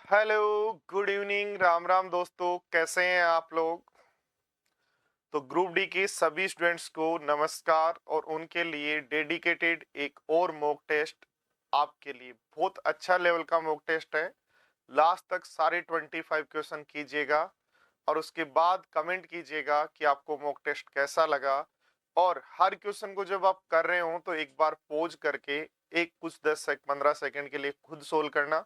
Hello, good evening, Ram Ram दोस्तों, कैसे हैं आप लोग। तो ग्रुप डी के सभी स्टूडेंट्स को नमस्कार और उनके लिए डेडिकेटेड एक और मॉक टेस्ट आपके लिए बहुत अच्छा लेवल का मॉक टेस्ट है। लास्ट तक सारे 25 क्वेश्चन कीजिएगा और उसके बाद कमेंट कीजिएगा कि आपको मॉक टेस्ट कैसा लगा। और हर क्वेश्चन को जब आप कर रहे हो तो एक बार पॉज करके एक कुछ 10 से 15 सेकंड के लिए खुद सोल्व करना।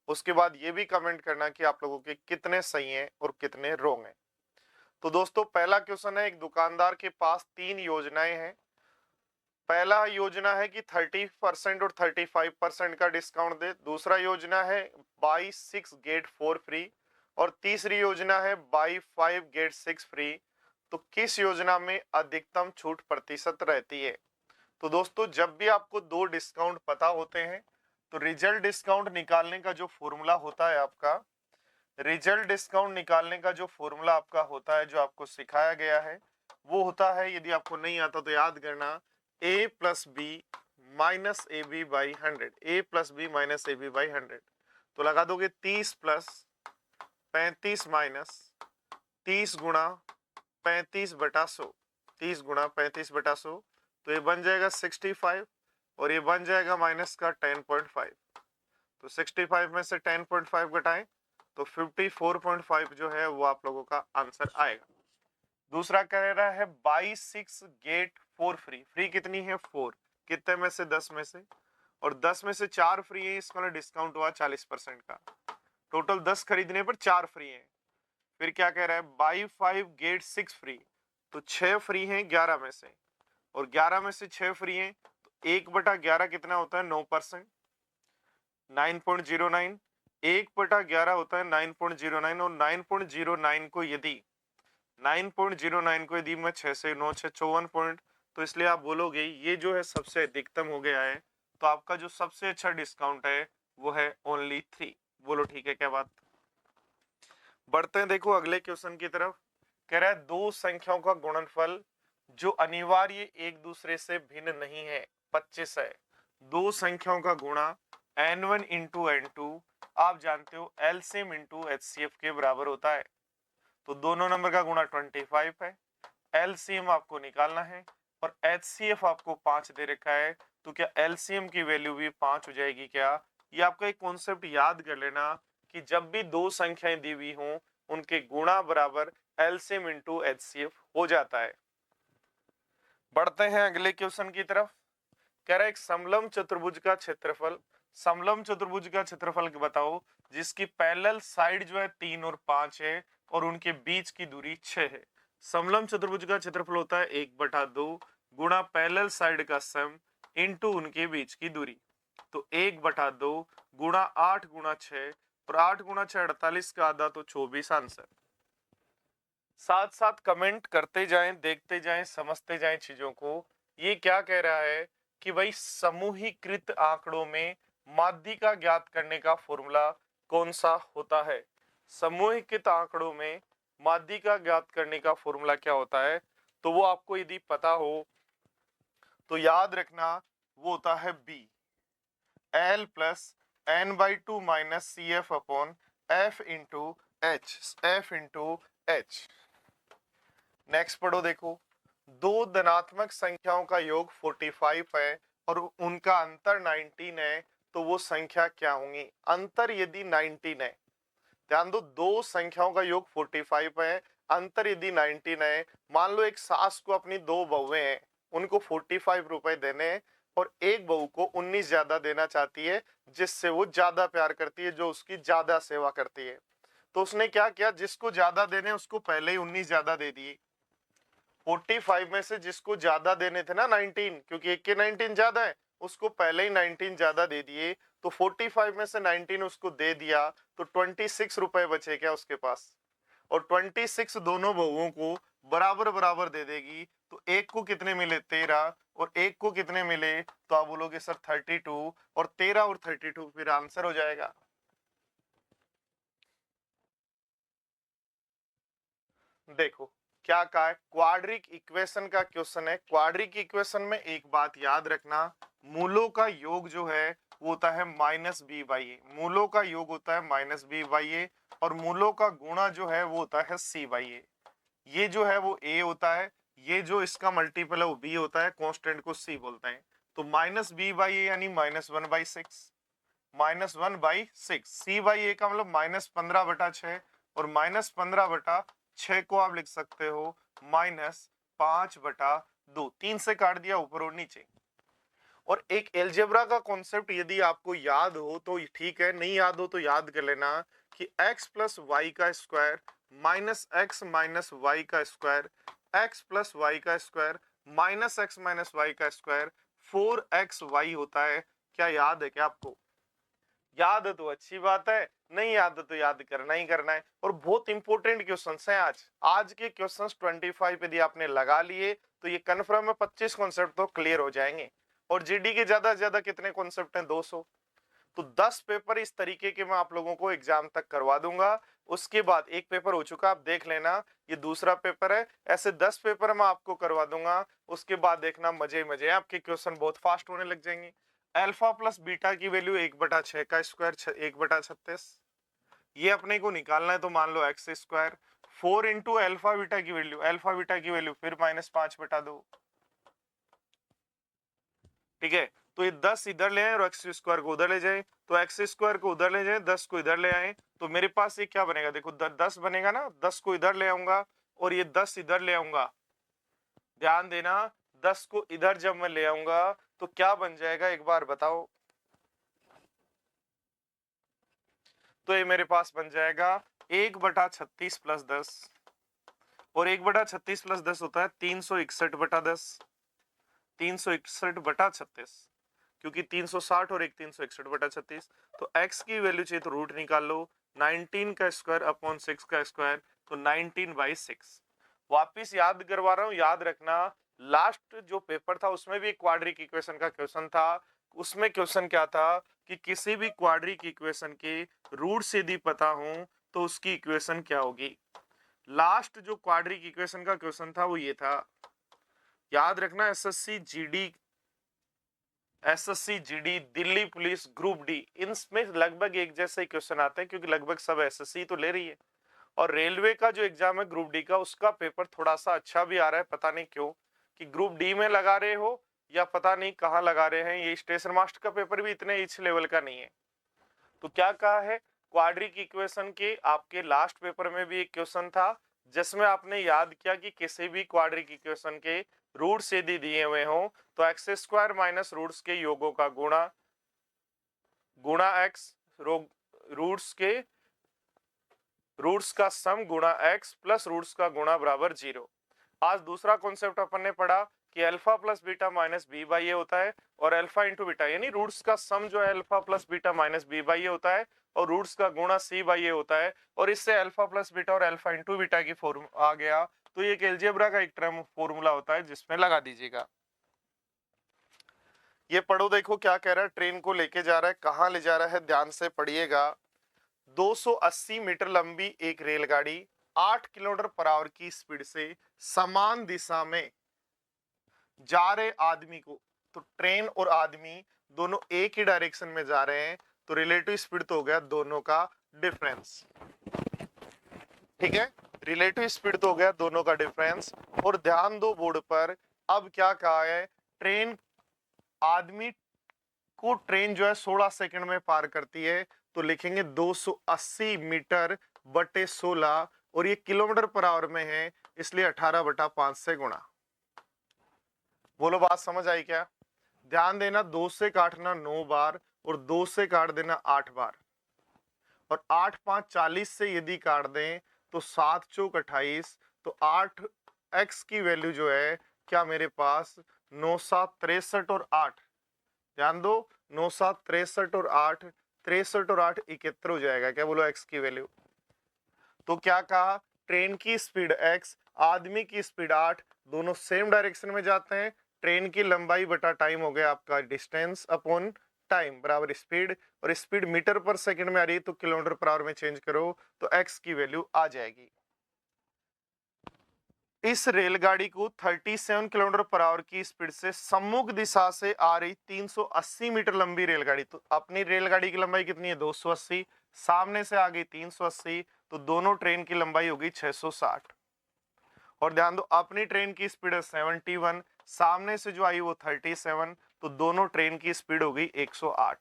उसके बाद ये भी कमेंट करना कि आप लोगों के कितने सही हैं और कितने रॉन्ग हैं। तो दोस्तों, पहला क्वेश्चन है, एक दुकानदार के पास 3 योजनाएं हैं। पहला योजना है कि 30% और 35% का डिस्काउंट दे। दूसरा योजना है बाई 6 गेट 4 फ्री। और तीसरी योजना है बाई 5 गेट 6 फ्री। तो किस योजना में अधिकतम छूट प्रतिशत रहती है। तो दोस्तों, जब भी आपको दो डिस्काउंट पता होते हैं तो रिजल्ट डिस्काउंट निकालने का जो फॉर्मूला होता है आपका, रिजल्ट डिस्काउंट निकालने का जो फॉर्मूला आपका होता है, जो आपको सिखाया गया है, वो होता है, यदि आपको नहीं आता तो याद करना, a plus B minus A B by 100। A plus B minus A B by 100। तो लगा दोगे 30 प्लस 35 माइनस 30 गुणा 35/100। 30 गुणा 35/100। तो ये बन जाएगा 65 और ये बन जाएगा माइनस का 10.5। तो 65 में से 10.5 घटाएं तो 54.5 जो है वो आप लोगों का आंसर आएगा। दूसरा कह रहा है बाई 6 गेट 4 फ्री। फ्री कितनी है? 4। कितने में से? 10 में से। और 10 में से 4 फ्री है, इसका डिस्काउंट हुआ 40% का। टोटल 10 खरीदने पर 4 फ्री है। फिर क्या कह रहा है? Buy 5 get 6 free. तो 6 फ्री है 11 में से, और 11 में से 6 फ्री है, तो 1/11 कितना होता है? 9%। 9.09। 1/11 होता है 9.09। और 9.09 को यदि 9.09 को यदि मैं 6 से 9 6 54 पॉइंट, तो इसलिए आप बोलोगे ये जो है सबसे अधिकतम हो गया है। तो आपका जो सबसे अच्छा डिस्काउंट है वो है ओनली 3। बोलो ठीक है क्या बात। बढ़ते हैं, देखो अगले क्वेश्चन की तरफ। कह रहा है दो संख्याओं का गुणनफल जो अनिवार्य एक दूसरे से भिन्न नहीं है 25 है। दो संख्याओं का गुणा n1 इंटू n2 आप जानते हो एलसीएम इंटू एचसीएफ के बराबर होता है। तो दोनों नंबर का गुणा 25 है। एलसीएम आपको निकालना है और एचसीएफ आपको 5 दे रखा है। तो क्या एलसीएम की वैल्यू भी 5 हो जाएगी क्या? ये आपका एक कॉन्सेप्ट याद कर लेना कि जब भी दो संख्याएं दी हुई हों उनके गुणा बराबर एलसीएम इंटू एचसीएफ हो जाता है। बढ़ते हैं अगले क्वेश्चन की तरफ। कह रहा है एक समलंब चतुर्भुज का क्षेत्रफल। समलंब चतुर्भुज का क्षेत्रफल बताओ जिसकी पैरेलल साइड जो है 3 और 5 है और उनके बीच की दूरी 6 है। समलंब चतुर्भुज का क्षेत्रफल होता है 1/2 गुणा पैरेलल साइड का सम इंटू उनके बीच की दूरी। तो 1/2 गुणा 8 गुणा 6, और 8 गुणा 6 48 का आधा, तो 24 आंसर। साथ साथ कमेंट करते जाएं, देखते जाएं, समझते जाएं चीजों को। ये क्या कह रहा है कि भाई समूहीकृत आंकड़ों में माध्यिका ज्ञात करने का फॉर्मूला कौन सा होता है। समूहीकृत आंकड़ों में माध्यिका ज्ञात करने का फॉर्मूला क्या होता है? तो वो आपको यदि पता हो तो याद रखना, वो होता है B, L plus n/2 minus C F upon F into H. F into H. Next पढ़ो, देखो दो धनात्मक संख्याओं का योग 45 है और उनका अंतर 19 है, तो वो संख्या क्या होंगी? अंतर यदि 19 है, ध्यान दो, दो संख्याओं का योग 45 है, अंतर यदि 19 है। मान लो एक सास को अपनी दो बहुएं हैं, उनको 45 रुपए देने हैं और एक बहू को 19 ज्यादा देना चाहती है, जिससे वो ज्यादा प्यार करती है, जो उसकी ज्यादा सेवा करती है। तो उसने क्या किया, जिसको ज्यादा देने उसको पहले ही 19 ज्यादा दे दिए। 45 में से जिसको ज्यादा देने थे ना 19, क्योंकि एक के 19 ज्यादा है, उसको पहले ही 19 ज्यादा दे दिए। तो 45 में से 19 उसको दे दिया, तो 26 रुपए बचे क्या उसके पास। और 26 दोनों बहुओं को बराबर बराबर दे देगी। तो एक को कितने मिले? 13। और एक को कितने मिले? तो आप बोलोगे सर 32। और 13 और 32 फिर आंसर हो जाएगा। देखो क्या कहा है, क्वाड्रिक इक्वेशन का क्वेश्चन है। क्वाड्रिक इक्वेशन में एक बात याद रखना, मूलों का योग जो है वो होता है माइनस बी बाई ए। मूलों का योग होता है माइनस बी बाई ए और मूलों का गुणा जो है वो होता है सी बाई ए। ये जो है वो ए होता है, ये जो इसका मल्टीपल है वो बी होता है, कांस्टेंट को सी बोलते हैं। तो माइनस बी बाई ए यानी -1/6, -1/6। सी बाई ए का मतलब -15/6 और -15/6 को आप लिख सकते हो -5/2। 3 से काट दिया ऊपर और नीचे। और एक एलजेब्रा का कॉन्सेप्ट यदि आपको याद हो तो ठीक है, नहीं याद हो तो याद कर लेना कि x प्लस वाई का square minus X minus Y का स्क्वायर, x प्लस वाई का square minus X minus Y का स्क्वायर 4xy होता है। क्या याद है क्या आपको? याद है तो अच्छी बात है, नहीं याद है तो याद करना ही करना है। और बहुत इंपॉर्टेंट क्वेश्चंस हैं आज के क्वेश्चंस 25 यदि आपने लगा लिए तो ये कन्फर्म है 25 कॉन्सेप्ट तो क्लियर हो जाएंगे। और जीडी के ज्यादा से ज्यादा कितने कॉन्सेप्ट हैं? 200। तो 10 पेपर इस तरीके के मैं आप लोगों को एग्जाम तक करवा दूंगा। उसके बाद एक पेपर हो चुका, आप देख लेना, ये दूसरा पेपर है। ऐसे 10 पेपर मैं आपको करवा दूंगा। उसके बाद देखना मजे मजे, आपके क्वेश्चन बहुत फास्ट होने लग जाएंगे। अल्फा प्लस बीटा की वैल्यू 1/6 का स्क्वायर 1/36, ये अपने को निकालना है। तो मान लो x square 4 into alpha beta की वैल्यू फिर -5/2। ठीक है, तो ये 10 इधर ले आए और एक्स स्क्वायर को उधर ले जाए, तो एक्स स्क्वायर को उधर ले जाए, 10 को इधर ले आए, तो मेरे पास ये क्या बनेगा? देखो 10 बनेगा ना, 10 को इधर ले आऊंगा और ये 10 इधर ले आऊंगा। ध्यान देना, 10 को इधर जब मैं ले आऊंगा तो क्या बन जाएगा एक बार बताओ? तो ये मेरे पास बन जाएगा 1/36 प्लस 10, और 1/36 प्लस 10 होता है 361/10, 361/36, क्योंकि 360 और एक 361/36। तो x की वैल्यू चाहिए तो रूट निकाल लो, 19 का स्क्वायर अपॉन 6 का स्क्वायर, तो 19/6। वापिस याद करवा रहा हूं, याद रखना लास्ट जो पेपर था उसमें भी एक क्वाड्रिक इक्वेशन का क्वेश्चन था। उसमें क्वेश्चन क्या था कि किसी भी क्वाड्रिक इक्वेशन के रूट यदि पता हो तो उसकी इक्वेशन क्या होगी। लास्ट जो क्वाड्रिक इक्वेशन का क्वेश्चन था वो ये था, याद रखना। SSC GD Delhi police group D, इनमें लगभग एक जैसे क्वेश्चन आते हैं क्योंकि लगभग सब एसएससी तो ले रही है। और रेलवे का जो एग्जाम है ग्रुप डी का, उसका पेपर थोड़ा सा अच्छा भी आ रहा है, पता नहीं क्यों, कि ग्रुप डी में लगा रहे हो या पता नहीं कहाँ लगा रहे हैं। ये स्टेशन मास्टर का पेपर भी इतने इस लेवल का नहीं है। तो क्या कहा है, क्वाड्रिक इक्वेशन के आपके लास्ट पेपर में भी एक क्वेश्चन था जिसमें आपने याद किया कि किसी भी क्वाड्रिक इक्वेशन के रूट्स यदि दिए हुए हो तो एक्स स्क्वायर माइनस रूट्स के योगों का गुणा एक्स, रूट्स का सम गुणा एक्स प्लस रूट्स का गुणा बराबर 0। आज दूसरा कॉन्सेप्ट अपन ने पढ़ा कि alpha plus beta minus B by A होता है, और अल्फा इंटू बीटा यानी रूट्स का सम जो है alpha plus beta minus B by A होता है, और रूट्स का गुणा सी बाई ए होता है। और इससे अल्फा प्लस बीटा और अल्फा इंटू बीटा की फॉर्म आ गया। तो ये एक अलजेब्रा का एक टर्म फॉर्मूला होता है जिसमें लगा दीजिएगा। ये पढ़ो, देखो क्या कह रहा है। ट्रेन को लेके जा रहा है, कहाँ ले जा रहा है, ध्यान से पढ़िएगा। 280 मीटर लंबी एक रेलगाड़ी 8 किलोमीटर पर आवर की स्पीड से समान दिशा में जा रहे आदमी को, तो ट्रेन और आदमी दोनों एक ही डायरेक्शन में जा रहे हैं, तो रिलेटिव स्पीड तो हो गया दोनों का डिफरेंस। ठीक है, रिलेटिव स्पीड तो हो गया दोनों का डिफरेंस। और ध्यान दो बोर्ड पर, अब क्या कहा है, ट्रेन आदमी को ट्रेन जो है 16 सेकंड में पार करती है, तो लिखेंगे 280 मीटर बटे 16, और ये किलोमीटर पर आवर में है इसलिए 18/5 से गुणा। बोलो बात समझ आई क्या? ध्यान देना, 2 से काटना 9 बार और 2 से काट देना 8 बार, और 8 5 40 से यदि काट दें तो 7 चौक 28, तो 8x की वैल्यू जो है क्या मेरे पास 9 7 63 और 8, ध्यान दो 9 7 63 और 8, 63 और 8 71 हो जाएगा। क्या बोलो x की वैल्यू? तो क्या कहा, ट्रेन की स्पीड x, आदमी की स्पीड 8, दोनों सेम डायरेक्शन में जाते हैं। ट्रेन की लंबाई बटा टाइम हो गया आपका डिस्टेंस अपॉन टाइम बराबर स्पीड, और स्पीड मीटर पर सेकंड में आ रही है तो किलोमीटर पर आवर में चेंज करो तो x की वैल्यू आ जाएगी। इस रेलगाड़ी को 37 किलोमीटर पर आवर की स्पीड से सम्मुख दिशा से आ रही 380 मीटर लंबी रेलगाड़ी, तो अपनी रेलगाड़ी की लंबाई कितनी है 280, सामने से आ गई 380, तो दोनों ट्रेन की लंबाई होगी 660। और ध्यान दो अपनी ट्रेन की स्पीड है 71, सामने से जो आई वो 37, तो दोनों ट्रेन की स्पीड हो गई 108।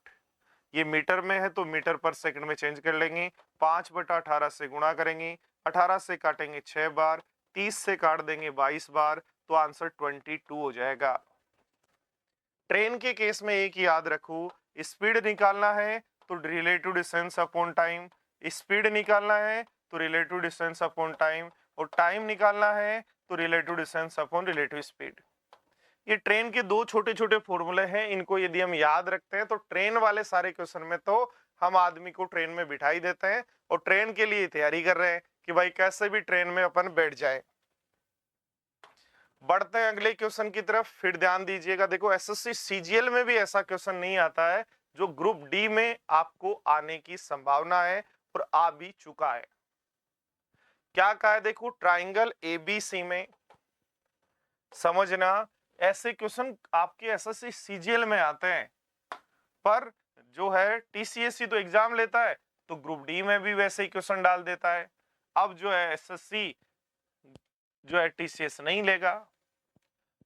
ये मीटर में है तो मीटर पर सेकंड में चेंज कर लेंगे, 5/18 से गुणा करेंगे, 18 से काटेंगे 6 बार, 30 से काट देंगे 22 बार, तो आंसर 22 हो जाएगा। ट्रेन के केस में एक याद रखो, स्पीड निकालना है तो relative distance upon time, speed निकालना है तो रिलेटिव डिस्टेंस अपॉन टाइम, और टाइम निकालना है तो relative distance upon relative speed. ये ट्रेन के दो छोटे छोटे फॉर्मूले हैं, इनको यदि हम याद रखते हैं तो ट्रेन वाले सारे क्वेश्चन में तो हम आदमी को ट्रेन में बिठाई देते हैं और ट्रेन के लिए तैयारी कर रहे हैं कि भाई कैसे भी ट्रेन में अपन बैठ जाए। बढ़ते हैं अगले क्वेश्चन की तरफ, फिर ध्यान दीजिएगा। देखो एसएससी सीजीएल में भी ऐसा क्वेश्चन नहीं आता है जो ग्रुप डी में आपको आने की संभावना है और आ भी चुका है। क्या कहा है देखो, ट्राइंगल एबीसी में समझना, ऐसे क्वेश्चन आपके एसएससी सीजीएल में आते हैं, पर जो है टीसीएससी तो एग्जाम लेता है तो ग्रुप डी में भी वैसे ही क्वेश्चन डाल देता है। अब जो है एसएससी जो है टीसीएस नहीं लेगा,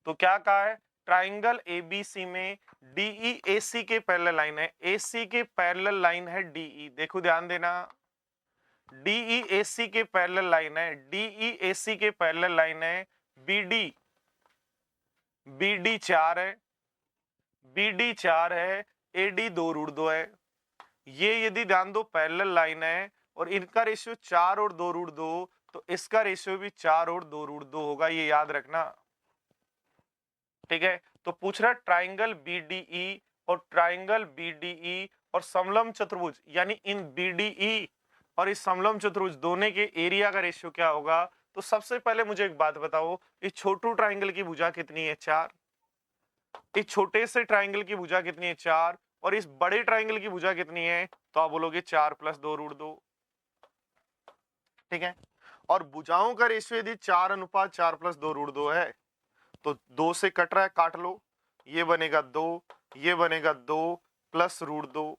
तो क्या कहा है, ट्राइंगल एबीसी में डीई एसी के पैरेलल लाइन है, एसी के पैरेलल लाइन है डीई, देखो ध्यान देना, डीई एसी के पैरेलल लाइन है, डीई एसी के पैरेलल लाइन है, बीडी बीडी 4 है, बीडी 4 है, एडी 2√2 है। ये यदि ध्यान दो पैरेलल लाइन है और इनका रेशियो 4 और 2√2, तो इसका रेशियो भी 4 और 2√2 होगा, ये याद रखना। ठीक है, तो पूछ रहा है ट्राइंगल बीडीई और ट्राइंगल बीडीई और समलंब चतुर्भुज, यानी इन बीडीई और इस समलंब चतुर्भुज दोनों के एरिया का रेशियो क्या होगा। तो सबसे पहले मुझे एक बात बताओ, इस छोटू ट्राइंगल की भुजा कितनी है 4, इस छोटे से ट्राइंगल की भुजा कितनी है 4, और इस बड़े ट्राइंगल की भुजा कितनी है, तो आप बोलोगे 4 + 2√2। ठीक है, और भुजाओं का रेशियो यदि 4:4 + 2√2 है तो 2 से कट रहा है, काट लो, ये बनेगा 2, ये बनेगा 2 + √2,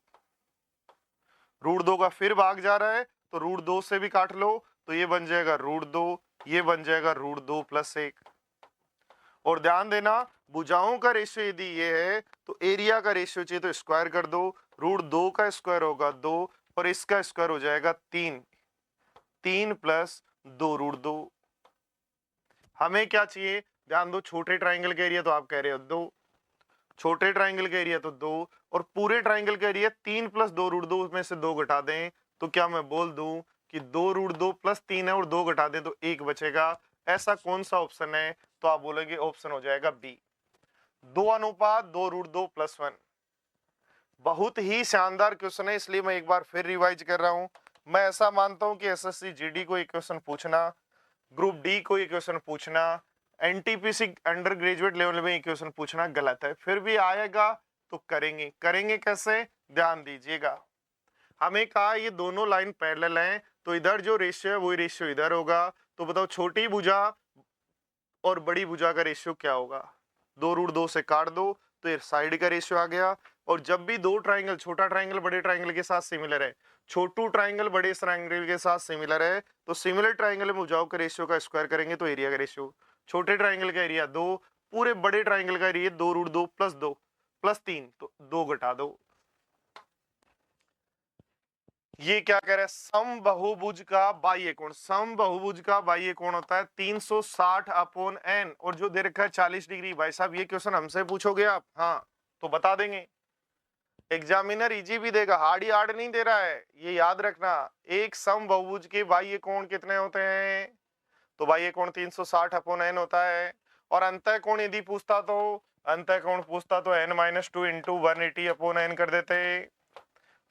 √2 का फिर भाग जा रहा है तो √2 से भी काट लो, तो ये बन जाएगा √2, ये बन जाएगा √2 + 1। और ध्यान देना भुजाओं का रेशियो यदि ये है तो एरिया का रेशियो चाहिए तो स्क्वायर कर दो, √2 का स्क्वायर होगा 2 और इसका स्क्वायर हो जाएगा 3, 3 + 2√2। हमें क्या चाहिए, ध्यान दो, छोटे ट्राइंगल का एरिया तो आप कह रहे हो 2, छोटे ट्राइंगल का एरिया तो 2, और पूरे ट्राइंगल का एरिया 3 + 2√2 में से 2 घटा दें तो क्या मैं बोल दूं कि 2√2 + 3 है और 2 घटा दें तो 1 बचेगा। ऐसा कौन सा ऑप्शन है, तो आप बोलेंगे ऑप्शन हो जाएगा बी, 2:2√2 + 1। बहुत ही शानदार क्वेश्चन है, इसलिए मैं एक बार फिर रिवाइज कर रहा हूं। मैं ऐसा मानता हूं कि एसएससी जीडी को एक क्वेश्चन पूछना, ग्रुप डी को ये क्वेश्चन पूछना, एनटीपीसी अंडर ग्रेजुएट लेवल में ये क्वेश्चन पूछना गलत है, फिर भी आएगा तो करेंगे। करेंगे कैसे, ध्यान दीजिएगा। हमें कहा ये दोनों लाइन पैरेलल हैं तो इधर जो रेशियो है वही रेशियो इधर होगा, तो बताओ छोटी भुजा और बड़ी भुजा का रेशियो क्या होगा, 2√2 से काट दो तो ये साइड का रेशियो आ गया। और जब भी दो ट्राइंगल, छोटा ट्राइंगल बड़े ट्राइंगल के साथ सिमिलर है, छोटू ट्राइंगल बड़े ट्राइंगल के साथ सिमिलर है, तो सिमिलर ट्राइंगल में भुजाओं के रेशियो का स्क्वायर करेंगे तो एरिया का रेशियो, छोटे ट्राइंगल का एरिया 2, पूरे बड़े ट्राइंगल का एरिया 2√2 + 2 + 3, तो 2 घटा दो। ये क्या कह रहा है, समबाहुभुज का बाह्य कोण, समबाहुभुज का बाह्य कोण होता है 360/n, और जो दे रखा है 40 डिग्री। भाई साहब ये क्वेश्चन हमसे पूछोगे आप, हाँ तो बता देंगे, एग्जामिनर इजी भी देगा, हार्ड ही हार्ड नहीं दे रहा है, ये याद रखना। एक समबाहुभुज के बाह्य कोण कितने होते हैं, तो बाह्य कोण 360/n होता है। और अंतः कोण यदि पूछता तो, अंतः कोण पूछता तो n-2 × 180/n कर देते।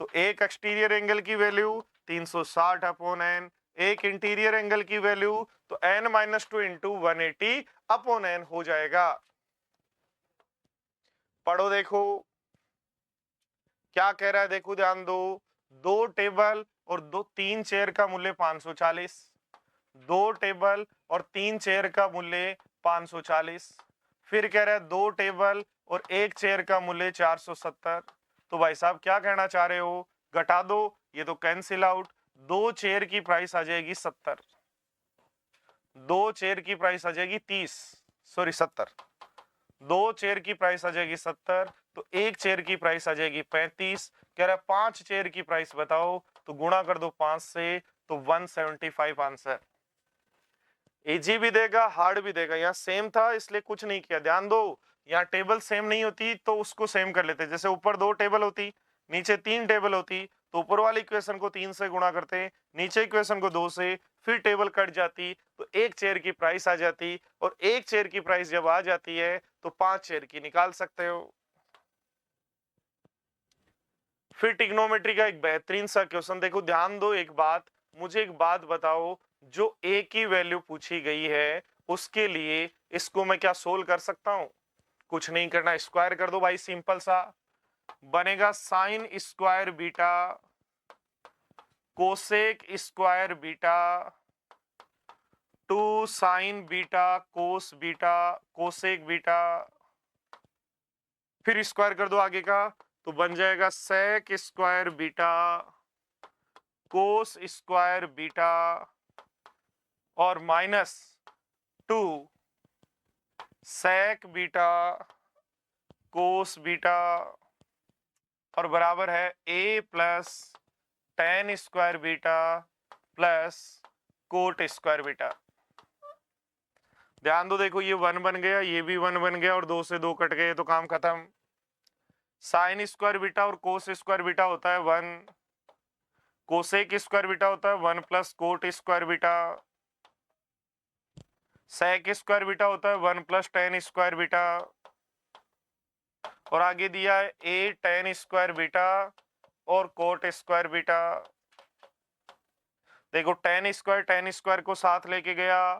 तो एक एक्सटीरियर एंगल की वैल्यू 360/n, एक इंटीरियर एंगल की वैल्यू तो n-2 × 180/n हो जाएगा। पढ़ो देखो क्या कह रहा है, देखो ध्यान दो, 2 टेबल और 3 चेयर का मूल्य 540, 2 टेबल और 3 चेयर का मूल्य 540। फिर कह रहा है 2 टेबल और 1 चेयर का मूल्य 470। तो भाई साहब क्या कहना चाह रहे हो, घटा दो, ये तो कैंसिल आउट। 2 चेयर की प्राइस आ जाएगी 70, 2 चेयर की प्राइस आ जाएगी 30, सॉरी 70। 2 चेयर की प्राइस आ जाएगी 70, तो 1 चेयर की प्राइस आ जाएगी 35। कह रहा है 5 चेयर की प्राइस बताओ, तो गुणा कर दो 5 से, तो 175 आंसर। इजी भी देगा, हार्ड भी देगा। यहाँ सेम था इसलिए कुछ नहीं किया। ध्यान दो, यहाँ टेबल सेम नहीं होती तो उसको सेम कर लेते। जैसे ऊपर 2 टेबल होती, नीचे 3 टेबल होती, तो ऊपर वाली इक्वेशन को 3 से गुणा करते, नीचे इक्वेशन को 2 से, फिर टेबल कट जाती तो 1 चेयर की प्राइस आ जाती, और 1 चेयर की प्राइस जब आ जाती है तो 5 चेयर की निकाल सकते हो। फिर ट्रिग्नोमेट्री का एक बेहतरीन सा क्वेश्चन देखो, ध्यान दो एक बात, मुझे एक बात बताओ, जो ए की वैल्यू पूछी गई है उसके लिए इसको मैं क्या सोल्व कर सकता हूं? कुछ नहीं करना, स्क्वायर कर दो भाई, सिंपल सा बनेगा sine square beta cosec square beta 2 sine beta cos beta cosec beta, फिर स्क्वायर कर दो आगे का, तो बन जाएगा sec square beta cos square beta और minus 2 sec beta cos beta और बराबर है a plus tan square beta plus cot square beta. ध्यान दो, देखो ये 1 बन गया, ये भी 1 बन गया, और 2 से 2 कट गए तो काम खत्म। साइन स्क्वायर बीटा और कोस स्क्वायर बीटा होता है 1, कोसेक स्क्वायर बीटा होता है 1 plus cot square beta, sec square beta होता है 1 प्लस टेन स्क्वायर बीटा, और आगे दिया है a टेन स्क्वायर बीटा और कोट स्क्वायर बीटा। देखो टेन स्क्वायर को साथ लेके गया,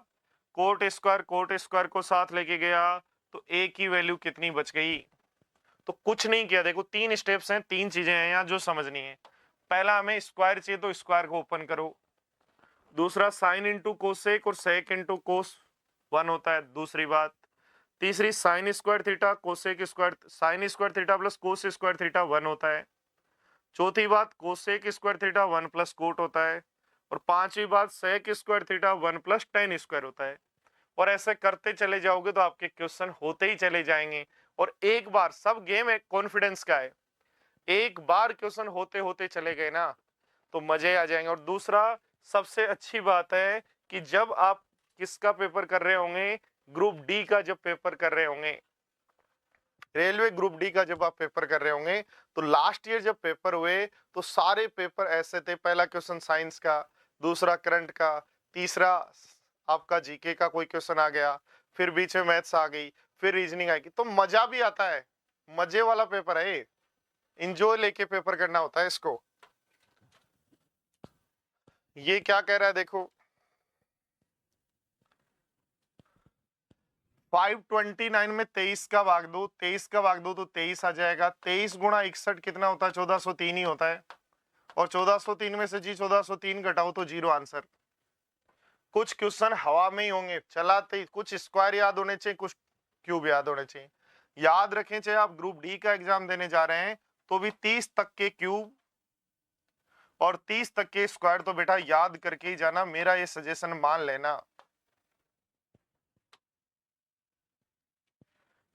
कोट स्क्वायर को साथ लेके गया, तो a की वैल्यू कितनी बच गई? तो कुछ नहीं किया, देखो 3 स्टेप्स हैं, 3 चीजें हैं यहाँ जो समझनी है। पहला हमें स्क्वायर चाहिए तो स्क्वायर को ओपन करो, दूसरा साइन इंटू कोसेक और सेक इंटू कोस 1 होता है, दूसरी बात। तीसरी sine square theta cosec square, sine square theta plus cos square theta 1 होता है। चौथी बात cosec square theta 1 plus cot होता है, और पांचवी बात sec square theta 1 plus tan square होता है। और ऐसे करते चले जाओगे तो आपके क्वेश्चन होते ही चले जाएंगे। और एक बार, सब गेम एक कॉन्फिडेंस का है, एक बार क्वेश्चन होते होते चले गए ना तो मजे आ जाएंगे। और दूसरा सबसे अच्छी बात है कि जब आप किसका पेपर कर रहे होंगे, ग्रुप डी का जब पेपर कर रहे होंगे, रेलवे ग्रुप डी का जब आप पेपर कर रहे होंगे, तो लास्ट ईयर जब पेपर हुए तो सारे पेपर ऐसे थे, पहला क्वेश्चन साइंस का, दूसरा करंट का, तीसरा आपका जीके का कोई क्वेश्चन आ गया, फिर बीच में मैथ्स आ गई, फिर रीजनिंग आएगी, तो मजा भी आता है। मजे वाला पेपर है ये, इंजॉय लेके पेपर करना होता है इसको। ये क्या कह रहा है देखो, 529 में 23 का भाग दो, 23 का भाग दो तो 23 आ जाएगा। 23 गुणा 61 कितना होता है? 1403 ही होता है। और 1403 में से जी 1403 घटाओ तो 0 आंसर। कुछ क्वेश्चन हवा में ही होंगे, चलाते ही, कुछ स्क्वायर याद होने चाहिए, कुछ क्यूब याद होने चाहिए। याद रखें, चाहे आप ग्रुप डी का एग्जाम देने जा रहे हैं तो भी 30 तक के क्यूब और 30 तक के स्क्वायर तो बेटा याद करके ही जाना, मेरा ये सजेशन मान लेना।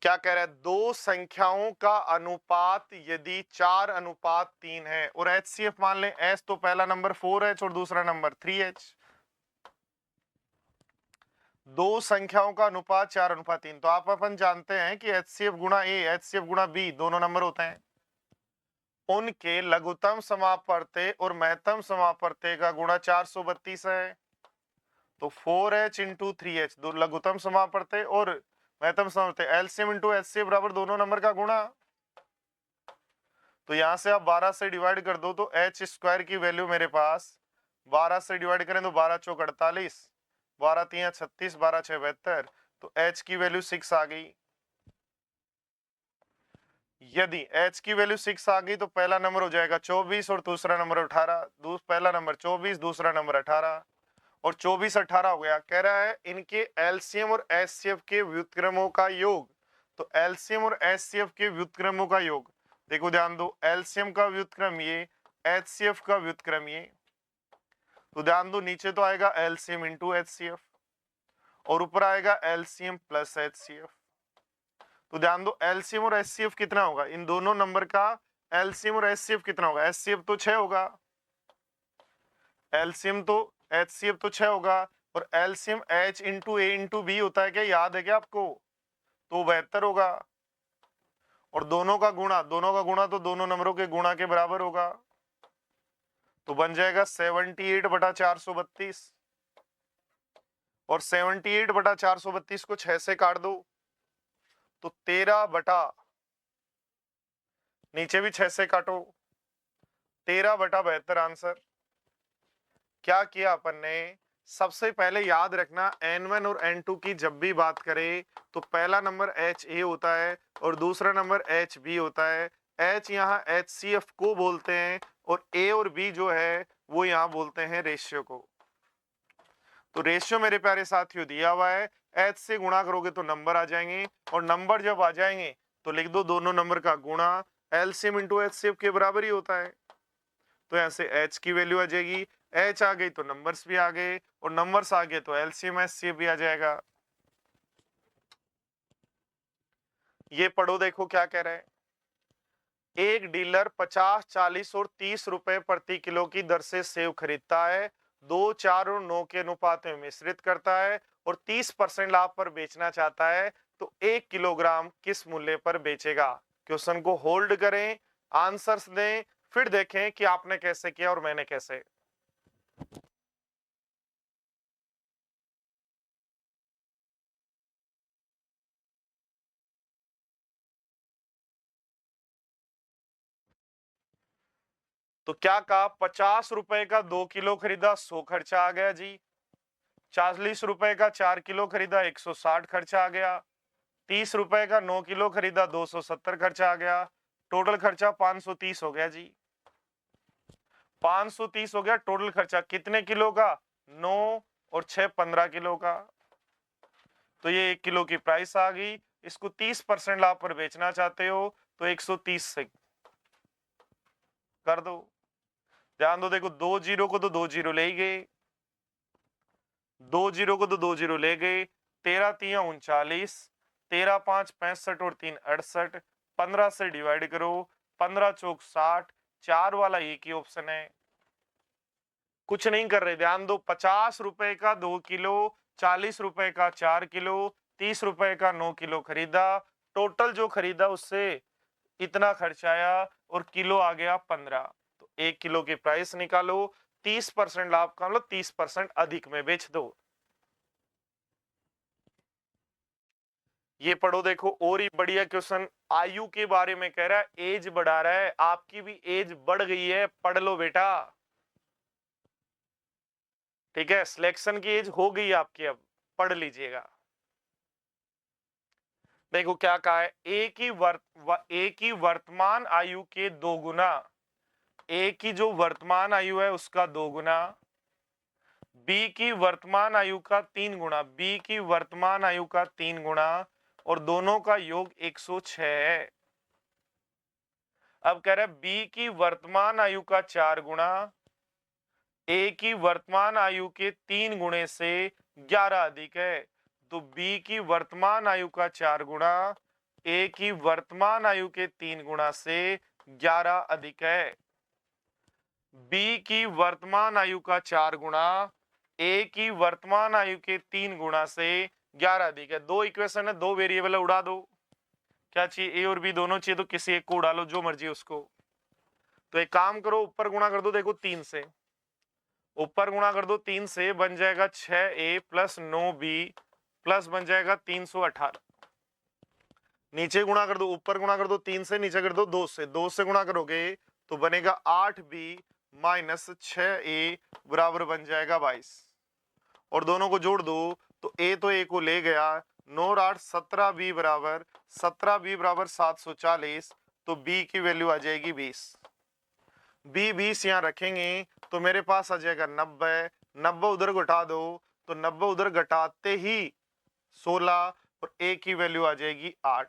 क्या कह रहा है? दो संख्याओं का अनुपात यदि 4:3 है, और HCF मान लें, S तो पहला नंबर 4H और दूसरा नंबर 3H, दो संख्याओं का अनुपात 4:3, तो आप अपन जानते हैं कि HCF गुणा A, HCF गुणा B दोनों नंबर होते हैं। उनके लघुत्तम समापवर्त्य और महत्तम समापवर्त्य का गुणा 432 है, तो 4H इंटू 3H दो लघुत्तम समापवर्त्य और महत्तम समापवर्त्य, LCM इंटू HCF बराबर दोनों नंबर का गुणा। तो यहां से आप 12 से डिवाइड कर दो तो H स्क्वायर की वैल्यू मेरे पास 12 से डिवाइड करें तो 12 चौक 48, 12 3 36, 12 6 72, तो H की वैल्यू 6 आ गई। यदि H की वैल्यू 6 आ गई तो पहला नंबर हो जाएगा 24 और दूसरा नंबर 18, पहला नंबर 24, दूसरा नंबर 18, और 24 18 हो गया। कह रहा है इनके एलसीएम और एचसीएफ के व्युत्क्रमों का योग। तो एलसीएम और एचसीएफ के व्युत्क्रमों का योग, देखो ध्यान दो, एलसीएम का व्युत्क्रम ये, एचसीएफ का व्युत्क्रम ये। तो ध्यान दो, नीचे तो आएगा एलसीएम इंटू एचसीएफ और ऊपर आएगा एलसीएम प्लस एचसीएफ। तो ध्यान दो, एलसीएम और एचसीएफ कितना होगा, इन दोनों नंबर का एलसीएम और एचसीएफ कितना होगा, एचसीएफ तो 6 होगा, एलसीएम तो एचसीएफ तो 6 होगा, और एलसीएम एच इंटू ए इंटू बी होता है क्या, याद है क्या आपको, तो 72 होगा। और दोनों का गुणा तो दोनों नंबरों के गुणा के बराबर होगा, तो बन जाएगा 78/432। और 78/432 को 6 से काट दो तो 13 नीचे भी 6 से काटो, 13/72 आंसर। क्या किया अपन ने, सबसे पहले याद रखना N1 और N2 की जब भी बात करें तो पहला नंबर HA होता है और दूसरा नंबर HB होता है। H यहाँ HCF को बोलते हैं और A और B जो है वो यहाँ बोलते हैं रेशियो को। तो रेशियो मेरे प्यारे साथियों दिया हुआ है, H से गुणा करोगे तो नंबर आ जाएंगे, और नंबर जब आ जाएंगे तो लिख दो दोनों नंबर का गुणा, एलसीएम इंटू एचसीएफ के बराबर ही होता है। तो यहाँ से H की वैल्यू आ जाएगी, H आ गई तो नंबर्स भी आ गए, और नंबर्स आ गए तो एलसीएम एचसीएफ भी आ जाएगा। ये पढ़ो, देखो क्या कह रहा है। एक डीलर 50, 40 और 30 रुपए प्रति किलो की दर से सेव खरीदता है, 2, 4 और 9 के अनुपात में मिश्रित करता है और 30% लाभ पर बेचना चाहता है, तो 1 किलोग्राम किस मूल्य पर बेचेगा। क्वेश्चन को होल्ड करें, आंसर्स दें, फिर देखें कि आपने कैसे किया और मैंने कैसे। तो क्या कहा, 50 रुपए का 2 किलो खरीदा, 100 खर्चा आ गया जी। 40 रुपए का 4 किलो खरीदा, 160 खर्चा आ गया। 30 रुपए का 9 किलो खरीदा, 270 खर्चा आ गया। टोटल खर्चा 530 हो गया जी। 530 हो गया टोटल खर्चा, कितने किलो का, 9 और 6 15 किलो का। तो ये 1 किलो की प्राइस आ गई। इसको 30% लाभ पर बेचना चाहते हो तो 130 से कर दो। ध्यान दो, देखो 2 जीरो को तो 2 जीरो ले गए, 2 जीरो को तो 2 जीरो ले गए, 13 3 39, 13 5 65 और 3 68, 15 से डिवाइड करो, 15 चौक 60, 4 वाला एक ही ऑप्शन है, कुछ नहीं कर रहे। ध्यान दो, 50 रुपए का 2 किलो, 40 रुपए का 4 किलो, 30 रुपए का 9 किलो खरीदा, टोटल जो खरीदा उससे इतना खर्चा आया और किलो आ गया 15। तो 1 किलो की प्राइस निकालो, 30% लाभ का मतलब 30% अधिक में बेच दो। ये पढ़ो, देखो और ही बढ़िया क्वेश्चन, आयु के बारे में कह रहा है, एज बढ़ा रहा है, आपकी भी एज बढ़ गई है, पढ़ लो बेटा। ठीक है, सिलेक्शन की एज हो गई आपकी, अब पढ़ लीजिएगा। देखो क्या कहा है, एक ही वर्तमान आयु के 2 गुना, ए की जो वर्तमान आयु है उसका 2 गुना, बी की वर्तमान आयु का 3 गुना, बी की वर्तमान आयु का 3 गुना, और दोनों का योग 106 है। अब कह रहा है बी की वर्तमान आयु का 4 गुना, ए की वर्तमान आयु के 3 गुणे से 11 अधिक है, तो बी की वर्तमान आयु का 4 गुना ए की वर्तमान आयु के 3 गुना से 11 अधिक है। बी की वर्तमान आयु का 4 गुना ए की वर्तमान आयु के 3 गुना से 11 अधिक है। दो इक्वेशन है, दो वेरिएबल उड़ा दो, क्या चाहिए, ए और बी दोनों चाहिए, तो किसी एक को उड़ा लो, जो मर्जी उसको। तो एक काम करो, ऊपर गुणा कर दो, देखो 3 से, ऊपर गुणा कर दो 3 से, बन जाएगा 6a प्लस 9b प्लस बन जाएगा 318। नीचे गुणा कर दो, ऊपर गुणा कर दो 3 से, नीचे कर दो 2 से, 2 से गुणा करोगे तो बनेगा 8b माइनस 6a बराबर बन जाएगा 22, और दोनों को जोड़ दो तो a तो a को ले गया, 9 और 8 17b बराबर 740, तो b की वैल्यू आ जाएगी 20। b 20 यहाँ रखेंगे तो मेरे पास आ जाएगा 90, 90 उधर घटा दो तो 90 उधर घटाते ही 16 और ए की वैल्यू आ जाएगी 8,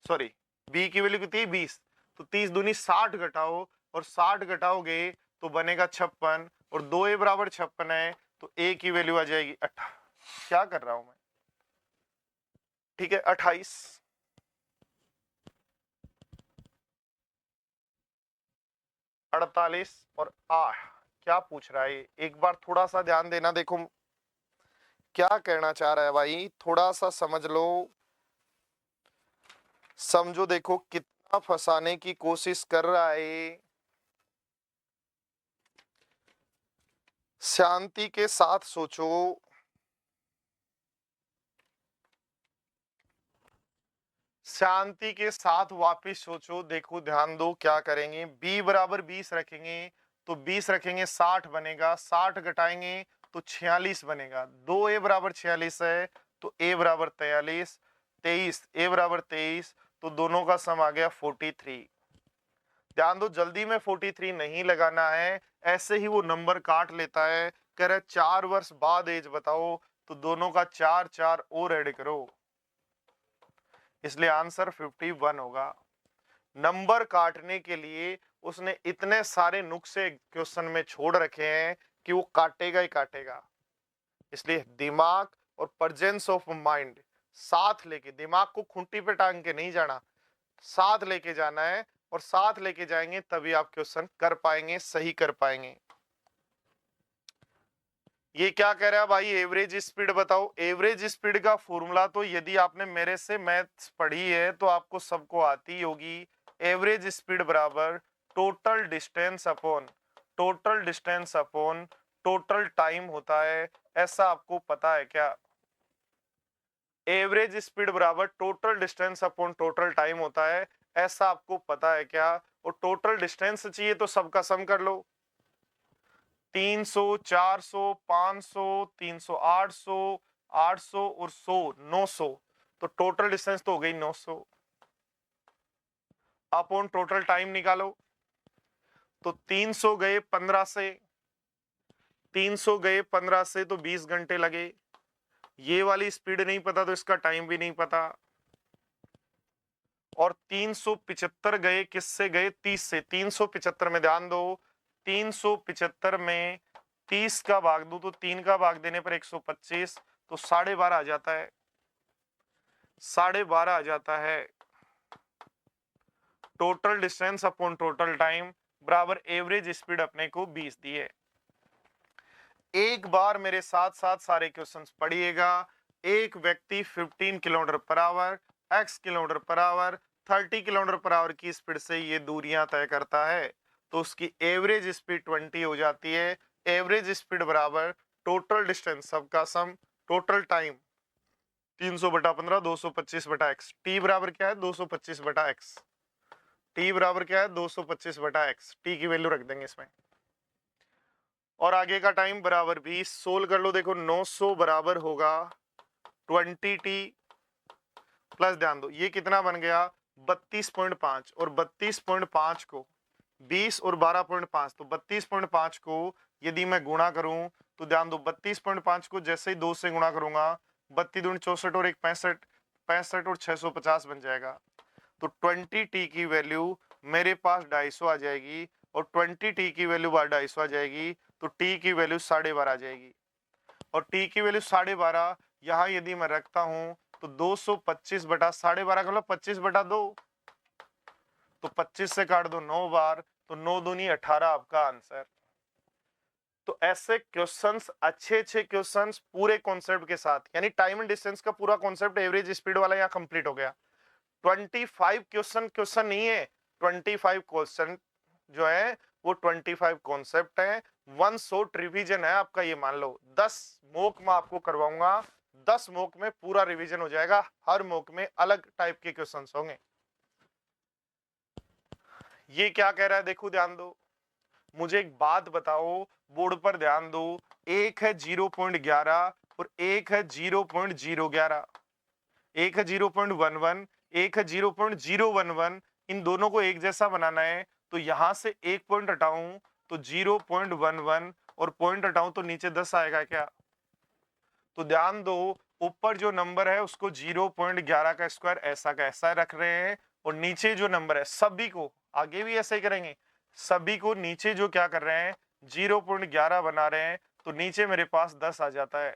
सॉरी बी की वैल्यू कितनी है 20, तो 30 दूनी 60 घटाओ और 60 घटाओगे तो बनेगा 56 और 2a बराबर 56 है तो a की वैल्यू आ जाएगी 18। क्या कर रहा हूं मैं, ठीक है 28। अड़तालीस और 8 क्या पूछ रहा है, एक बार थोड़ा सा ध्यान देना, देखो क्या कहना चाह रहा है भाई, थोड़ा सा समझ लो, समझो, देखो कितना फंसाने की कोशिश कर रहा है। शांति के साथ सोचो, शांति के साथ वापस सोचो, देखो ध्यान दो क्या करेंगे, b बराबर 20 रखेंगे तो 20 रखेंगे 60 बनेगा, 60 घटाएंगे तो 46 बनेगा, 2a बराबर 46 है तो a बराबर 43, 23 a बराबर 23 तो दोनों का सम आ गया 43। ध्यान दो जल्दी में 43 नहीं लगाना है, ऐसे ही वो नंबर काट लेता है, कह रहे 4 वर्ष बाद एज बताओ तो दोनों का 4 4 और ऐड करो, इसलिए आंसर 51 होगा। नंबर काटने के लिए उसने इतने सारे नुक्से क्वेश्चन में छोड़ रखे हैं कि वो काटेगा ही काटेगा, इसलिए दिमाग और प्रेजेंस ऑफ माइंड साथ लेके, दिमाग को खूंटी पे टांग के नहीं जाना, साथ लेके जाना है, और साथ लेके जाएंगे तभी आप क्वेश्चन कर पाएंगे, सही कर पाएंगे। ये क्या कह रहा है भाई, एवरेज स्पीड बताओ। एवरेज स्पीड का फॉर्मूला तो यदि आपने मेरे से मैथ्स पढ़ी है तो आपको सबको आती होगी। एवरेज स्पीड बराबर total distance upon total time होता है, ऐसा आपको पता है क्या? एवरेज स्पीड बराबर total distance upon total time होता है, ऐसा आपको पता है क्या? और टोटल डिस्टेंस चाहिए तो सबका सम कर लो, 300, 400, 500, 300, 800, 800 और 100, 900, तो टोटल डिस्टेंस तो हो गई 900। अपॉन टोटल टाइम निकालो तो 300 गए 15 से, 300 गए 15 से तो 20 घंटे लगे। ये वाली स्पीड नहीं पता तो इसका टाइम भी नहीं पता। और 375 गए किससे गए, 30 से। 375 में ध्यान दो, 375 में 30 का भाग दो तो 3 का भाग देने पर 125, तो 12.5 आ जाता है, 12.5 आ जाता है। Total distance upon total time बराबर एवरेज स्पीड अपने को 20 दी है। एक बार मेरे साथ साथ सारे क्वेश्चंस पढ़िएगा। एक व्यक्ति 15 kilometre per hour, x kilometre per hour, 30 kilometre per hour की स्पीड से ये दूरियां तय करता है, तो उसकी एवरेज स्पीड 20 हो जाती है। एवरेज स्पीड बराबर टोटल डिस्टेंस सबका सम, टोटल टाइम 300 बटा 15, 225 बटा x। t बराबर क्या है 225 बटा x। t बराबर क्या है 225 बटा x। t की वैल्यू रख देंगे इसमें, और आगे का टाइम बराबर 20। सोल्व कर लो, देखो 900 बराबर होगा 20t प्लस, ध्यान दो ये कितना बन गया 32.5, और 32.5 को 20 और 12.5, तो 32.5 को यदि मैं गुणा करूं तो ध्यान दो 32.5 को जैसे ही 2 से गुणा करूंगा 32 दूनी 64 और 1 65, 65 और 650 बन जाएगा। तो 20t की वैल्यू मेरे पास 250 आ जाएगी, और 20t की वैल्यू 250 आ जाएगी, तो t की वैल्यू 12.5 आ जाएगी। और t की वैल्यू 12.5 यहाँ यदि मैं रखता हूं तो 225 बटा 12.5 का मतलब 25 बटा 2, तो 25 से काट दो 9 बार, तो 9 दूनी 18 आपका आंसर। तो ऐसे क्वेश्चंस, अच्छे अच्छे क्वेश्चंस पूरे कॉन्सेप्ट के साथ, यानी टाइम एंड डिस्टेंस का पूरा कॉन्सेप्ट एवरेज स्पीड वाला यहाँ कंप्लीट हो गया। 25 क्वेश्चन नहीं है, 25 क्वेश्चन जो है वो 25 कॉन्सेप्ट है, 1 शॉर्ट रिवीजन है आपका, ये मान लो 10 मॉक में आपको करवाऊंगा, 10 मॉक में पूरा रिवीजन हो जाएगा, हर मॉक में अलग टाइप के क्वेश्चंस होंगे। ये क्या कह रहा है देखो ध्यान दो, मुझे एक बात बताओ, बोर्ड पर ध्यान दो, एक है 0.11 और एक है 0.011, एक है 0.11, एक है 0.011, इन दोनों को एक जैसा बनाना है, तो यहां से एक पॉइंट हटाऊं तो 0.11 और पॉइंट हटाऊं तो नीचे 10 आएगा क्या? तो ध्यान दो, ऊपर जो नंबर है उसको 0.11 का स्क्वायर ऐसा का ऐसा रख रहे हैं, और नीचे जो नंबर है सभी को, आगे भी ऐसे ही करेंगे, सभी को नीचे जो क्या कर रहे हैं 0.11 बना रहे हैं, तो नीचे मेरे पास 10 आ जाता है।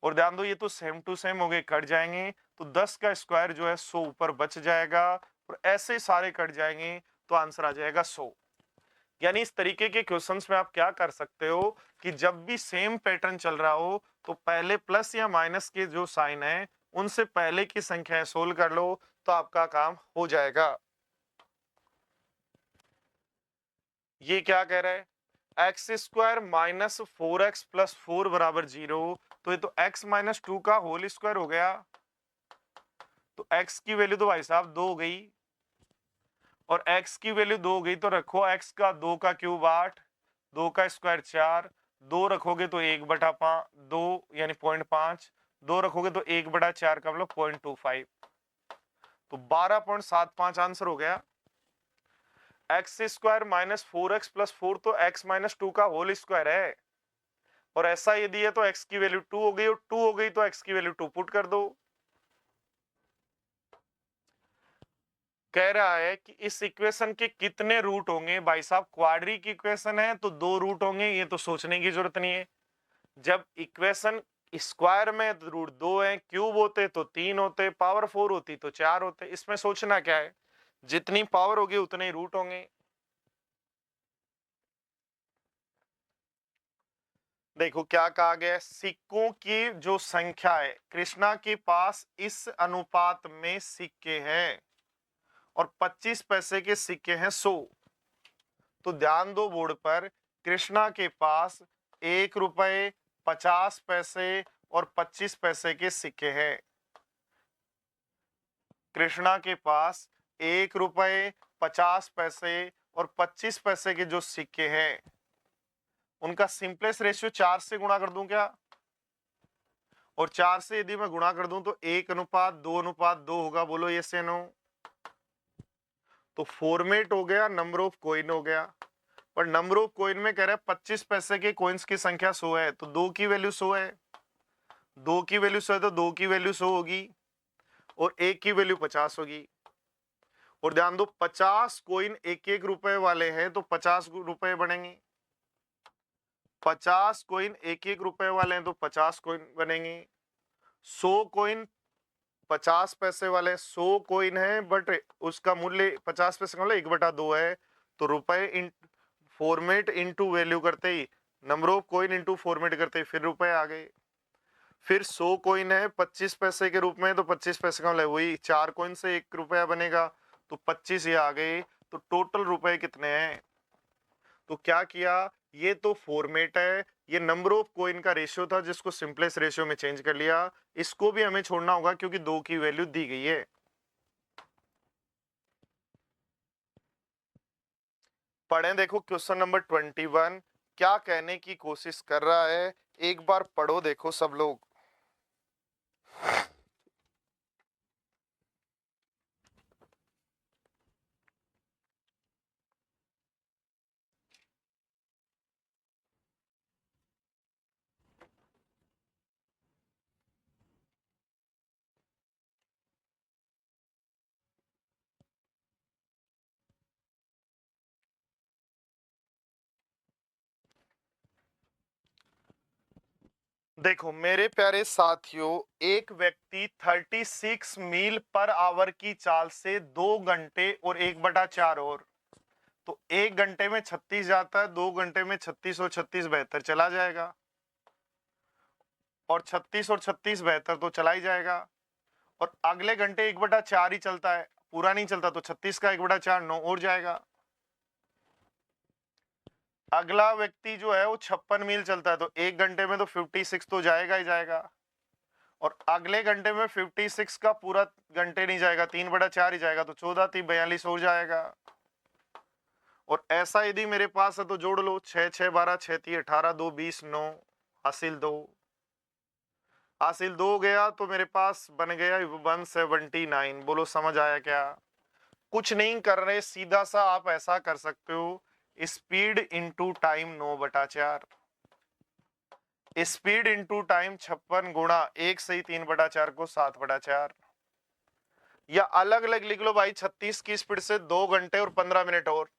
और ध्यान दो ये तो सेम टू सेम हो गए, कट जाएंगे, तो 10 का स्क्वायर जो है 100 ऊपर बच जाएगा, और ऐसे सारे कट जाएंगे तो आंसर आ जाएगा 100। यानी इस तरीके के क्वेश्चंस में आप क्या कर सकते हो कि जब भी सेम पैटर्न चल रहा हो तो पहले प्लस या माइनस के जो साइन है उनसे पहले की संख्याएं सोल्व कर लो, तो आपका काम हो जाएगा। ये क्या कह रहा है, x square minus 4x plus 4 बराबर 0, तो ये तो x माइनस 2 का होल स्क्वायर हो गया, तो x की वैल्यू तो भाई साहब 2 हो गई, और x की वैल्यू 2 हो गई तो रखो x का 2 का क्यूब 8, 2 का स्क्वायर 4, 2 रखोगे तो 1/5, 2 यानी 0.5, 2 रखोगे तो 1/4 का मतलब 0.25, तो 12.75 आंसर हो गया। X square minus 4x plus 4 तो x माइनस 2 का होल स्क्वायर है, और ऐसा यदि है तो x की वैल्यू 2 हो गई, और 2 हो गई तो x की वैल्यू 2 पुट कर दो। कह रहा है कि इस इक्वेशन के कितने रूट होंगे, भाई साहब क्वाड्रिक इक्वेशन है तो 2 रूट होंगे, ये तो सोचने की जरूरत नहीं है। जब इक्वेशन स्क्वायर में रूट 2 है, क्यूब होते तो 3 होते, पावर 4 होती तो 4 होते, इसमें सोचना क्या है, जितनी पावर होगी उतने ही रूट होंगे। देखो क्या कहा गया है, सिक्कों की जो संख्या है, कृष्णा के पास इस अनुपात में सिक्के हैं, और 25 पैसे के सिक्के हैं 100। तो ध्यान दो बोर्ड पर, कृष्णा के पास 1 रुपए, 50 पैसे और 25 पैसे के सिक्के हैं। कृष्णा के पास 1 रुपए, 50 पैसे और 25 पैसे के जो सिक्के हैं, उनका सिंपलेस्ट रेशियो 4 से गुणा कर दूं क्या? और 4 से यदि मैं गुणा कर दूं तो 1:2:2 होगा, बोलो ये से नो। तो फॉर्मेट हो गया, नंबर ऑफ कॉइन हो गया, पर नंबर ऑफ कॉइन में कह रहा है 25 पैसे के कॉइन्स की संख्या 100 है, तो 2 की वैल्यू 100 है, 2 की वैल्यू 100 है तो 2 की वैल्यू 100 होगी, और 1 की वैल्यू 50 होगी। और ध्यान दो 50 कॉइन 1-1 रुपए वाले हैं तो 50 रुपए बनेंगे, 50 कॉइन 1-1 रुपए वाले हैं तो 50 कॉइन बनेंगे, 100 कॉइन 50 पैसे वाले 100 कॉइन है, बट उसका मूल्य 50 पैसे का मतलब 1/2 है, तो रुपए इन फॉर्मेट इनटू वैल्यू करते ही, number of coin into format करते ही फिर रुपए आ गए। फिर 100 कॉइन है 25 पैसे के रूप में, तो 25 पैसे का मतलब वही 4 कॉइन से 1 रुपया बनेगा, तो 25 ये आ गए, तो टोटल रुपए कितने हैं? तो क्या किया, ये तो फॉर्मेट है, ये नंबर ऑफ कॉइन का रेशियो था जिसको सिंपलेस्ट रेशियो में चेंज कर लिया, इसको भी हमें छोड़ना होगा क्योंकि 2 की वैल्यू दी गई है। पढ़ें, देखो क्वेश्चन नंबर 21 क्या कहने की कोशिश कर रहा है, एक बार पढ़ो देखो सब लोग। देखो मेरे प्यारे साथियों, एक व्यक्ति 36 मील पर आवर की चाल से 2 घंटे और 1/4 और, तो 1 घंटे में 36 जाता है, 2 घंटे में 36 और 36 72 चला जाएगा, और 36 और 36 72 तो चला ही जाएगा, और अगले घंटे 1/4 ही चलता है, पूरा नहीं चलता, तो 36 का 1/4 9 और जाएगा। अगला व्यक्ति जो है वो 56 मील चलता है, तो 1 घंटे में तो 56 तो जाएगा ही जाएगा, और अगले घंटे में 56 का पूरा घंटे नहीं जाएगा, 3/4 ही जाएगा, तो 14 3 42 हो जाएगा। और ऐसा यदि मेरे पास है तो जोड़ लो, 6 6 12 6 3 18 2 20 9 हासिल 2, हासिल 2 गया, तो मेरे पास बन गया 179। बोलो समझ आया क्या? कुछ नहीं कर रहे, सीधा सा आप ऐसा कर सकते हो, speed into time 9/4, speed into time 56 गुणा 1 सही 3/4 को 7/4, या अलग अलग लिख लो भाई, 36 की स्पीड से 2 घंटे और 15 मिनट और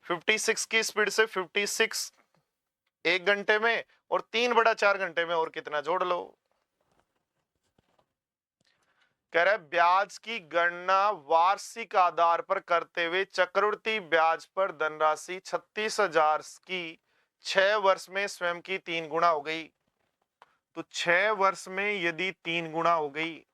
56 की स्पीड से 56 1 घंटे में और 3/4 घंटे में और कितना जोड़ लो। कह रहा है ब्याज की गणना वार्षिक आधार पर करते हुए चक्रवृद्धि ब्याज पर धनराशि 36,000 की 6 वर्ष में स्वयं की 3 गुना हो गई। तो 6 वर्ष में यदि 3 गुना हो गई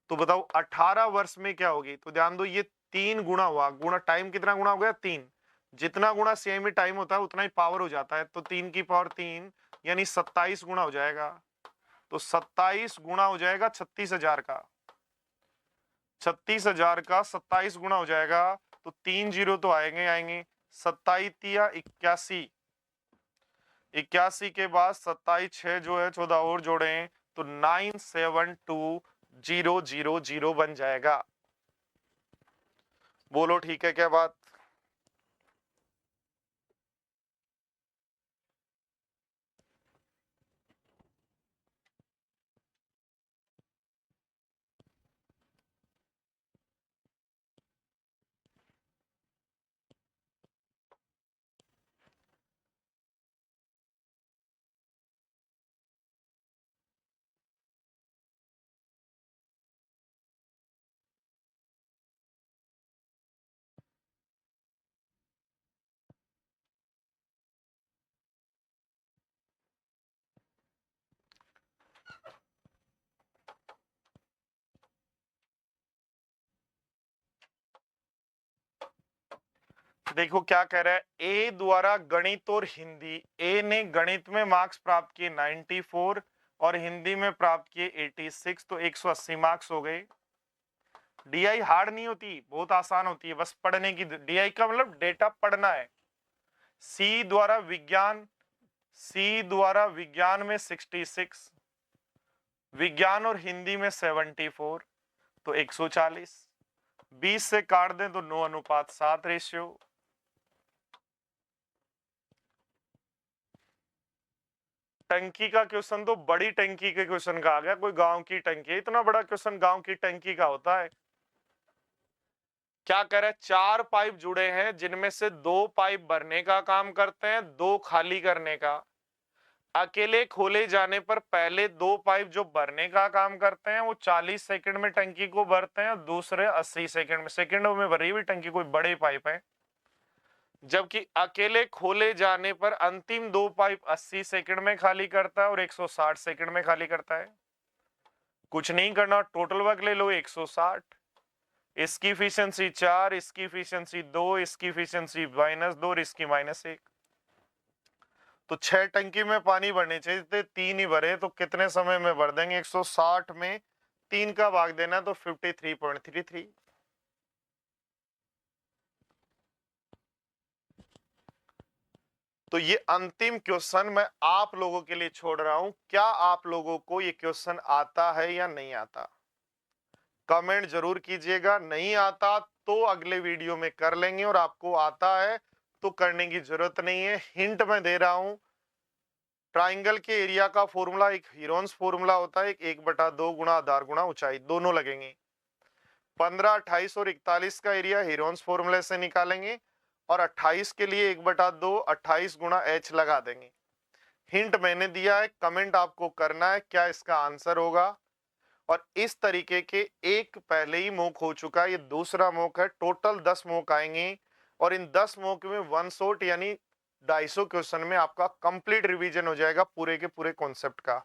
तो बताओ 18 वर्ष में क्या होगी। तो ध्यान दो, ये 3 गुना हुआ, गुना टाइम कितना गुना हो गया 3, जितना गुना सेमी टाइम होता है उतना ही पावर हो जाता है, तो 3 की पावर 3 यानी 27 गुना हो जाएगा। तो 27 गुना हो जाएगा 36,000 का, 36,000 का 27 गुना हो जाएगा, तो 3 जीरो तो आएंगे आएंगे, 27 या 81, 81 के बाद 27 6 जो है 14 और जोड़े तो 972,000 बन जाएगा। बोलो ठीक है क्या बात। देखो क्या कह रहा है, ए द्वारा गणित और हिंदी, ए ने गणित में मार्क्स प्राप्त किए 94 और हिंदी में प्राप्त किए 86, तो 180 मार्क्स हो गए। डीआई हार्ड नहीं होती, बहुत आसान होती है, बस पढ़ने की। डीआई का मतलब डेटा पढ़ना है। सी द्वारा विज्ञान में 66, विज्ञान और हिंदी में 74, तो 140, 20 से काट दें तो 9:7 रेशियो। टंकी का क्वेश्चन तो बड़ी टंकी के क्वेश्चन का आ गया, कोई गांव की टंकी, इतना बड़ा क्वेश्चन गांव की टंकी का होता है। क्या कह रहे हैं, 4 पाइप जुड़े हैं जिनमें से 2 पाइप भरने का काम करते हैं, 2 खाली करने का। अकेले खोले जाने पर पहले 2 पाइप जो भरने का काम करते हैं वो 40 सेकंड में टंकी को भरते हैं, दूसरे 80 सेकंड में, सेकंडों में भरी हुई टंकी, कोई बड़े पाइप है। जबकि अकेले खोले जाने पर अंतिम 2 पाइप 80 सेकंड में खाली करता है और 160 सेकंड में खाली करता है। कुछ नहीं करना, टोटल वर्क ले लो 160, इसकी इफिशियंसी 4, इसकी इफिशियंसी 2, इसकी इफिशियंसी -2 और इसकी -1। तो 6 टंकी में पानी भरने चाहिए थे, 3 ही भरे, तो कितने समय में भर देंगे। 160 में 3 का भाग देना तो 53.33। तो ये अंतिम क्वेश्चन मैं आप लोगों के लिए छोड़ रहा हूं, क्या आप लोगों को ये क्वेश्चन आता है या नहीं आता, कमेंट जरूर कीजिएगा। नहीं आता तो अगले वीडियो में कर लेंगे, और आपको आता है तो करने की जरूरत नहीं है। हिंट मैं दे रहा हूं, ट्राइंगल के एरिया का फॉर्मूला एक हीरोन्स फॉर्मूला होता है, 1/2 गुणा आधार गुणा ऊंचाई, दोनों लगेंगे। 15, 28 और 41 का एरिया हीरोन्स फॉर्मूले से निकालेंगे, और 28 के लिए 1/2 28 गुणा h लगा देंगे। हिंट मैंने दिया है, कमेंट आपको करना है क्या इसका आंसर होगा। और इस तरीके के एक पहले ही मॉक हो चुका है, ये दूसरा मॉक है, टोटल 10 मॉक आएंगे, और इन 10 मॉक में 1 शॉट यानी 250 क्वेश्चन में आपका कंप्लीट रिवीजन हो जाएगा पूरे के पूरे कॉन्सेप्ट का।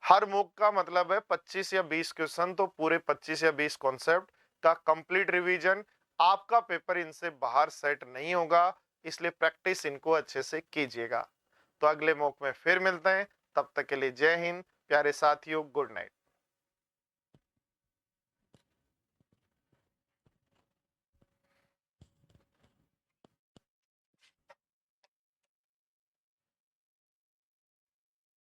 हर मॉक का मतलब है 25 या 20 क्वेश्चन, तो पूरे 25 या 20 कॉन्सेप्ट का कंप्लीट रिवीजन। आपका पेपर इनसे बाहर सेट नहीं होगा, इसलिए प्रैक्टिस इनको अच्छे से कीजिएगा। तो अगले मॉक में फिर मिलते हैं, तब तक के लिए जय हिंद प्यारे साथियों, गुड नाइट।